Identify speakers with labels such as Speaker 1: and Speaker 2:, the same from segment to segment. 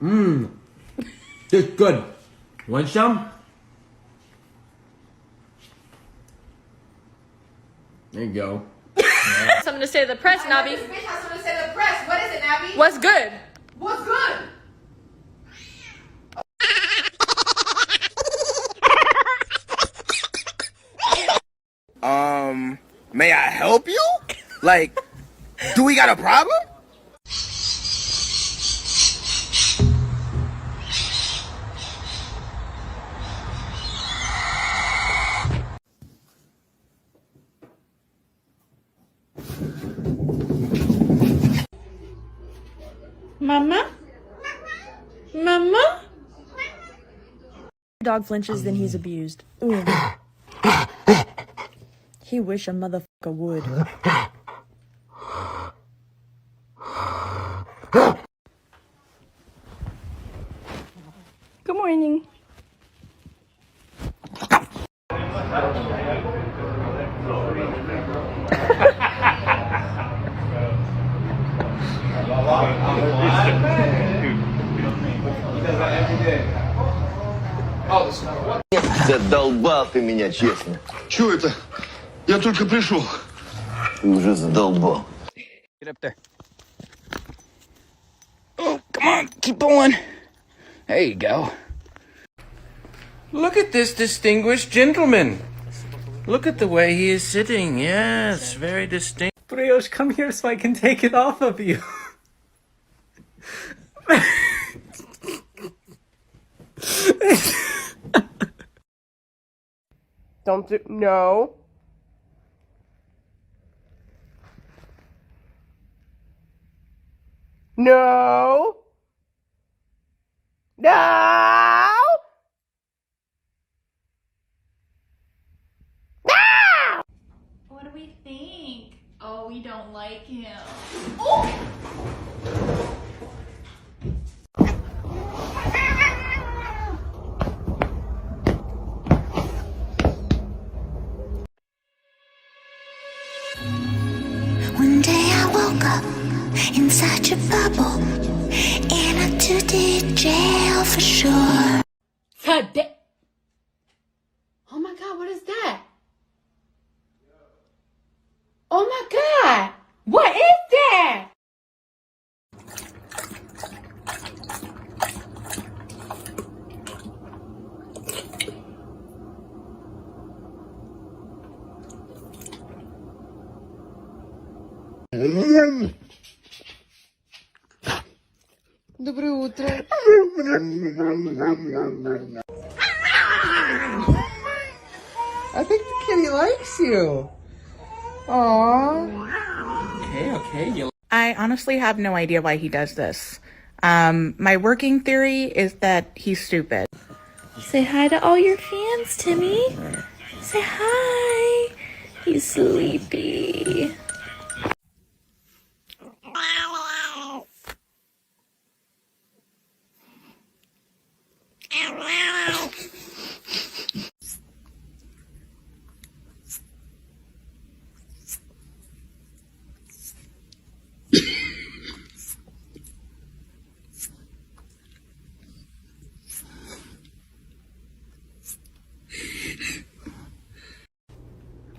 Speaker 1: Mmm. It's good. Want some? There you go.
Speaker 2: Something to say to the press, Nabi.
Speaker 3: This bitch has something to say to the press. What is it, Nabi?
Speaker 2: What's good?
Speaker 3: What's good?
Speaker 4: May I help you? Like, do we got a problem?
Speaker 2: Mama? Mama? Dog flinches, then he's abused. Ooh. He wish a motherfucker would. Good morning.
Speaker 5: Задолбал ты меня, честно.
Speaker 6: Чего это? Я только пришел.
Speaker 5: Ты уже задолбал.
Speaker 4: Get up there. Oh, come on, keep going. There you go.
Speaker 1: Look at this distinguished gentleman. Look at the way he is sitting. Yes, very distinct.
Speaker 7: Brioche, come here so I can take it off of you.
Speaker 3: Don't do. No. No. No.
Speaker 8: What do we think? Oh, we don't like him.
Speaker 9: One day I woke up in such a bubble, in a 2D jail for sure.
Speaker 8: Oh my god, what is that? Oh my god! What is that?
Speaker 3: Доброе утро. I think the kitty likes you. Aww.
Speaker 1: Okay.
Speaker 10: I honestly have no idea why he does this. My working theory is that he's stupid. Say hi to all your fans, Timmy. Say hi. He's sleepy.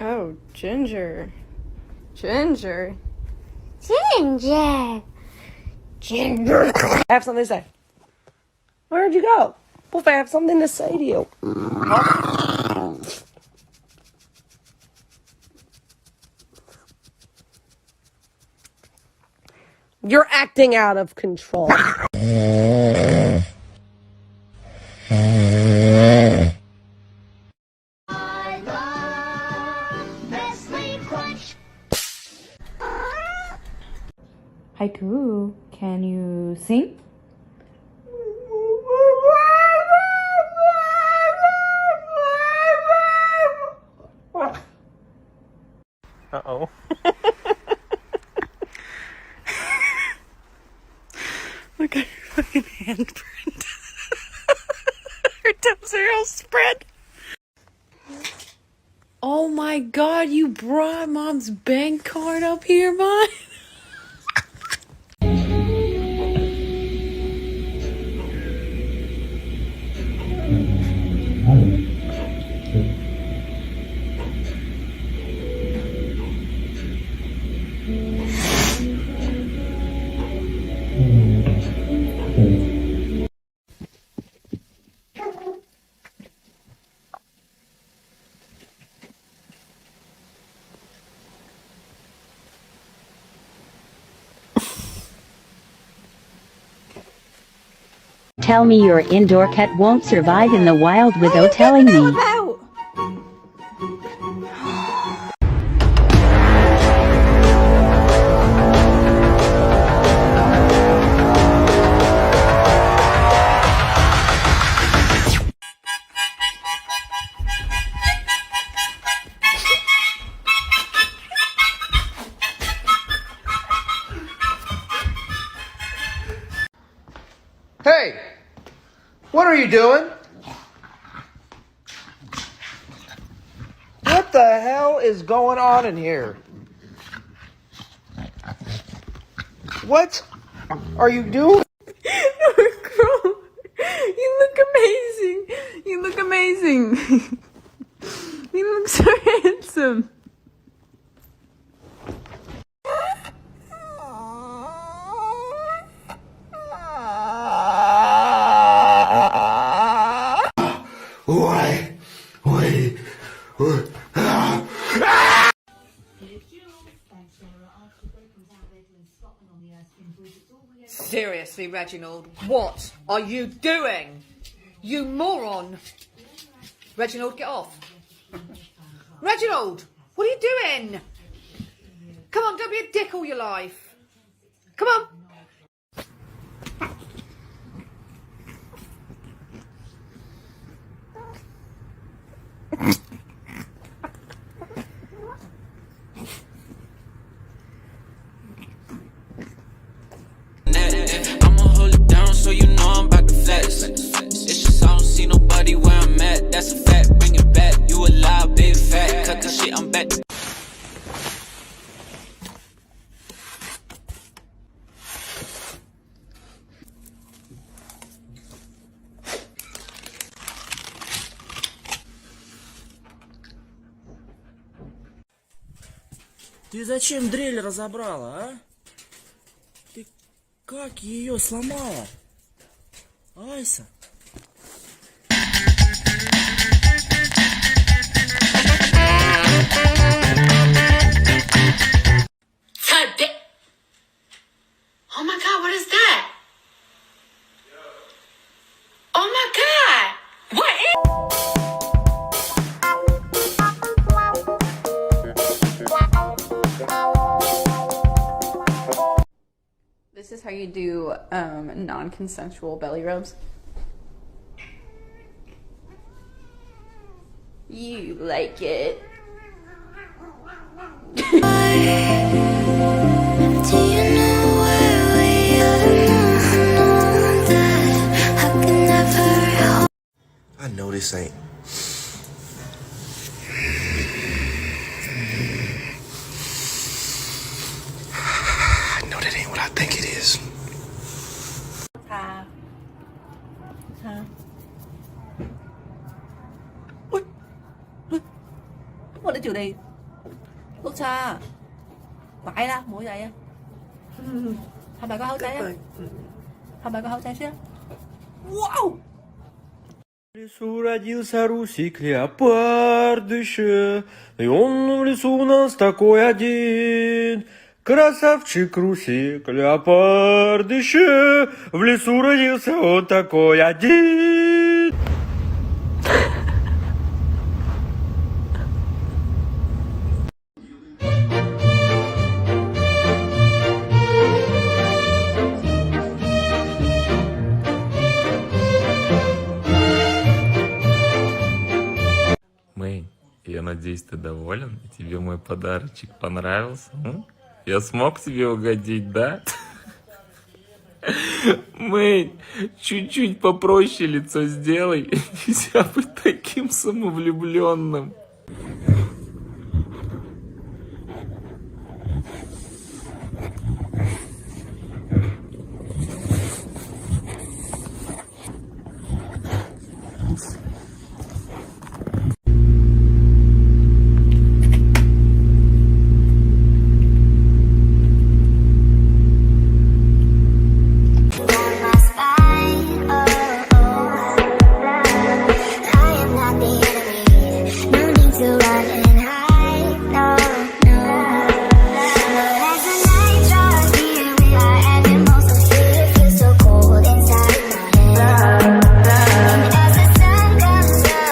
Speaker 2: Oh, Ginger. Ginger.
Speaker 9: Ginger.
Speaker 3: I have something to say. Where'd you go? Wolf, I have something to say to you. You're acting out of control.
Speaker 8: Haiku, can you sing?
Speaker 7: Uh-oh.
Speaker 10: Look at her fucking handprint. Her toes are all spread.
Speaker 2: Oh my god, you brought Mom's bank card up here, Mom?
Speaker 9: tell me your indoor cat won't survive in the wild without telling me.
Speaker 1: Hey! What are you doing? What the hell is going on in here? What are you doing?
Speaker 2: Girl, you look amazing. You look amazing. You look so handsome.
Speaker 3: Seriously, Reginald, what are you doing? You moron! Reginald, get off. Reginald, what are you doing? Come on, don't be a dick all your life. Come on.
Speaker 11: I'ma hold it down so you know I'm about to flex. It's just I don't see nobody where I'm at. That's a fact, bring it back. You a lie, big fat. Cut the shit, I'm back.
Speaker 4: Ты зачем дрель разобрала, а? Ты как ее сломала? Айса.
Speaker 10: Oh my God, what is that? Oh my God! What is...
Speaker 2: This is how you do non-consensual belly rubs. You like it.
Speaker 4: I know this ain't. I know that ain't what I think it is.
Speaker 3: What did you do? Lúc cha. Phải ra, mũi dậy á. Thằng bà có hấu cháy á. Thằng bà có hấu cháy xíu. Wow!
Speaker 1: В лесу родился Русик Леопардыще, и он в лесу у нас такой один. Красавчик Русик Леопардыще, в лесу родился он такой один.
Speaker 12: Мэй, я надеюсь, ты доволен? Тебе мой подарочек понравился? Я смог тебе угодить, да? Мэй, чуть-чуть попроще лицо сделай. Нельзя быть таким самовлюбленным.